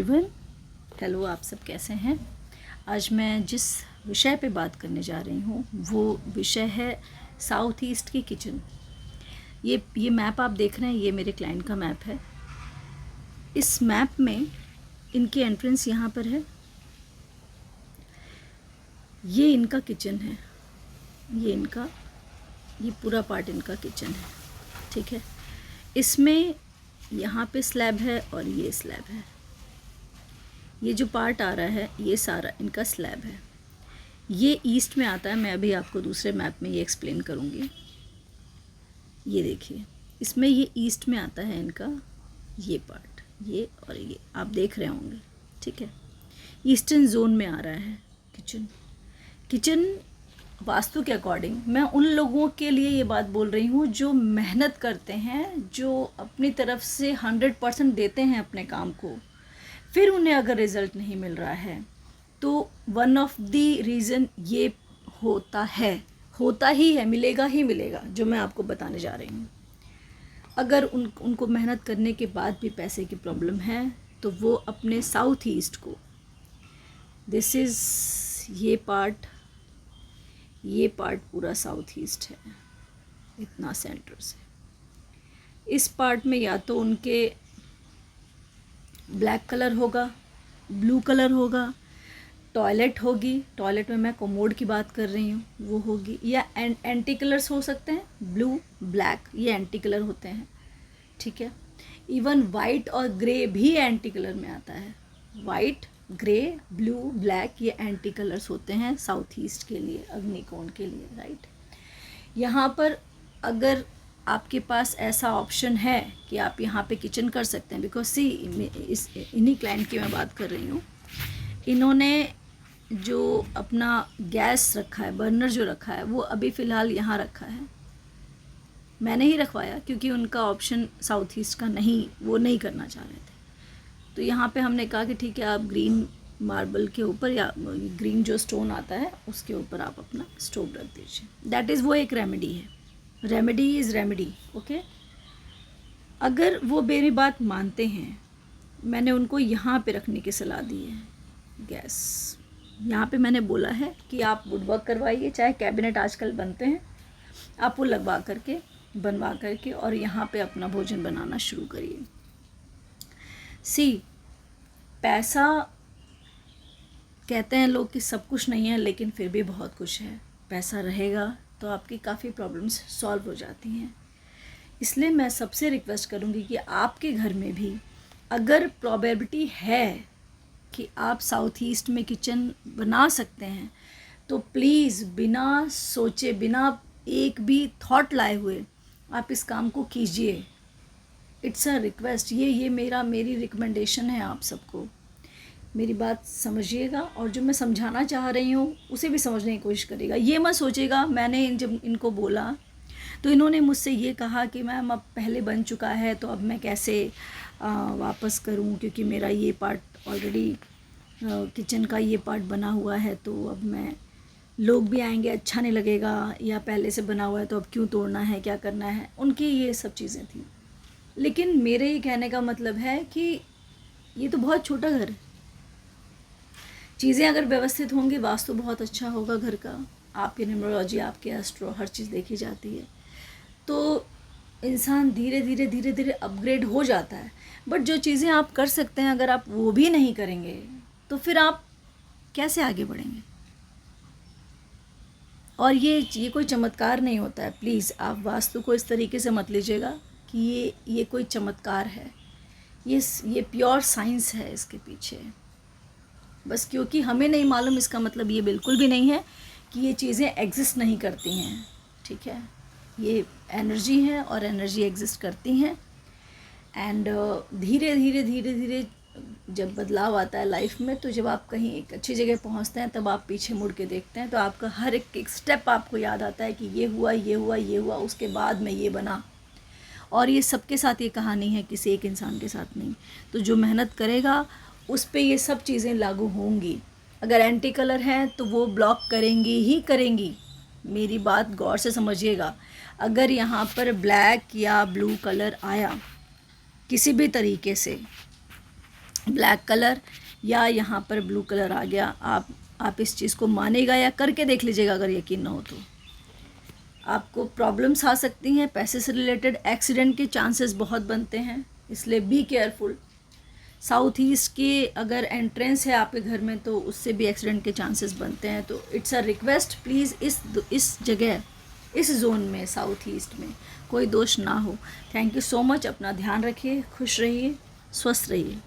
Everyone, hello. आप सब कैसे हैं? आज मैं जिस विषय पे बात करने जा रही हूँ वो विषय है साउथ ईस्ट की किचन। ये मैप आप देख रहे हैं, ये मेरे क्लाइंट का मैप है। इस मैप में इनकी एंट्रेंस यहाँ पर है। ये इनका किचन है, ये पूरा पार्ट इनका किचन है, ठीक है। इसमें यहाँ पे स्लैब है और ये स्लैब है। ये जो पार्ट आ रहा है ये सारा इनका स्लैब है। ये ईस्ट में आता है। मैं अभी आपको दूसरे मैप में ये एक्सप्लेन करूँगी। ये देखिए, इसमें ये ईस्ट में आता है इनका ये पार्ट, ये और ये आप देख रहे होंगे, ठीक है। ईस्टर्न जोन में आ रहा है किचन वास्तु के अकॉर्डिंग। मैं उन लोगों के लिए ये बात बोल रही हूँ जो मेहनत करते हैं, जो अपनी तरफ से 100% देते हैं अपने काम को, फिर उन्हें अगर रिज़ल्ट नहीं मिल रहा है तो वन ऑफ द रीज़न ये होता ही है, मिलेगा ही मिलेगा, जो मैं आपको बताने जा रही हूँ। अगर उनको मेहनत करने के बाद भी पैसे की प्रॉब्लम है तो वो अपने साउथ ईस्ट को, दिस इज़ ये पार्ट पूरा साउथ ईस्ट है, इतना सेंटर से। इस पार्ट में या तो उनके ब्लैक कलर होगा, ब्लू कलर होगा, टॉयलेट होगी, टॉयलेट में मैं कोमोड की बात कर रही हूँ, वो होगी, या एंटी कलर्स हो सकते हैं, ब्लू ब्लैक, ये एंटी कलर होते हैं, ठीक है। इवन वाइट और ग्रे भी एंटी कलर में आता है। वाइट, ग्रे, ब्लू, ब्लैक ये एंटी कलर्स होते हैं साउथ ईस्ट के लिए, अग्निकोण के लिए, राइट। यहाँ पर अगर आपके पास ऐसा ऑप्शन है कि आप यहाँ पे किचन कर सकते हैं, बिकॉज सी इन्हीं क्लाइंट की मैं बात कर रही हूँ। इन्होंने जो अपना गैस रखा है, बर्नर जो रखा है, वो अभी फ़िलहाल यहाँ रखा है। मैंने ही रखवाया क्योंकि उनका ऑप्शन साउथ ईस्ट का नहीं, वो नहीं करना चाह रहे थे। तो यहाँ पे हमने कहा कि ठीक है, आप ग्रीन मार्बल के ऊपर या ग्रीन जो स्टोन आता है उसके ऊपर आप अपना स्टोव रख दीजिए। दैट इज़ वो एक रेमेडी है। Remedy is remedy, okay. अगर वो मेरी बात मानते हैं, मैंने उनको यहाँ पे रखने की सलाह दी है गैस। यहाँ पे मैंने बोला है कि आप वुडवर्क करवाइए, चाहे कैबिनेट आजकल बनते हैं, आप वो बनवा करके और यहाँ पे अपना भोजन बनाना शुरू करिए। सी, पैसा कहते हैं लोग कि सब कुछ नहीं है, लेकिन फिर भी बहुत कुछ है। पैसा रहेगा तो आपकी काफ़ी प्रॉब्लम्स सॉल्व हो जाती हैं। इसलिए मैं सबसे रिक्वेस्ट करूँगी कि आपके घर में भी अगर प्रोबेबिलिटी है कि आप साउथ ईस्ट में किचन बना सकते हैं, तो प्लीज़ बिना सोचे, बिना एक भी थॉट लाए हुए आप इस काम को कीजिए। इट्स अ रिक्वेस्ट, ये मेरी रिकमेंडेशन है आप सबको। मेरी बात समझिएगा और जो मैं समझाना चाह रही हूँ उसे भी समझने की कोशिश करिएगा। ये मत सोचिएगा मैंने जब इनको बोला तो इन्होंने मुझसे ये कहा कि मैम अब पहले बन चुका है तो अब मैं कैसे वापस करूँ, क्योंकि मेरा ये पार्ट ऑलरेडी किचन का ये पार्ट बना हुआ है, तो अब मैं, लोग भी आएंगे, अच्छा नहीं लगेगा, या पहले से बना हुआ है तो अब क्यों तोड़ना है, क्या करना है, उनकी ये सब चीज़ें थी। लेकिन मेरे ये कहने का मतलब है कि ये तो बहुत छोटा घर है। चीज़ें अगर व्यवस्थित होंगी, वास्तु बहुत अच्छा होगा घर का, आपकी न्यूमरोलॉजी, आपके एस्ट्रो, हर चीज़ देखी जाती है, तो इंसान धीरे धीरे अपग्रेड हो जाता है। बट जो चीज़ें आप कर सकते हैं, अगर आप वो भी नहीं करेंगे तो फिर आप कैसे आगे बढ़ेंगे? और ये कोई चमत्कार नहीं होता है। प्लीज़ आप वास्तु को इस तरीके से मत लीजिएगा कि ये कोई चमत्कार है। ये प्योर साइंस है इसके पीछे। बस क्योंकि हमें नहीं मालूम, इसका मतलब ये बिल्कुल भी नहीं है कि ये चीज़ें एग्जिस्ट नहीं करती हैं, ठीक है। ये एनर्जी है और एनर्जी एग्जिस्ट करती हैं। एंड धीरे धीरे जब बदलाव आता है लाइफ में, तो जब आप कहीं एक अच्छी जगह पहुंचते हैं, तब आप पीछे मुड़ के देखते हैं तो आपका हर एक स्टेप आपको याद आता है कि ये हुआ, उसके बाद में ये बना। और ये सबके साथ ये कहानी है, किसी एक इंसान के साथ नहीं। तो जो मेहनत करेगा उस पे ये सब चीज़ें लागू होंगी। अगर एंटी कलर हैं तो वो ब्लॉक करेंगी। मेरी बात गौर से समझिएगा। अगर यहाँ पर ब्लैक या ब्लू कलर आया किसी भी तरीके से, ब्लैक कलर या यहाँ पर ब्लू कलर आ गया, आप इस चीज़ को मानेगा या करके देख लीजिएगा अगर यकीन ना हो तो। आपको प्रॉब्लम्स आ सकती हैं, पैसे से रिलेटेड एक्सीडेंट के चांसेस बहुत बनते हैं, इसलिए बी केयरफुल। साउथ ईस्ट की अगर एंट्रेंस है आपके घर में तो उससे भी एक्सीडेंट के चांसेस बनते हैं। तो इट्स अ रिक्वेस्ट, प्लीज़ इस जगह, इस जोन में, साउथ ईस्ट में कोई दोष ना हो। Thank you so much. अपना ध्यान रखिए, खुश रहिए, स्वस्थ रहिए।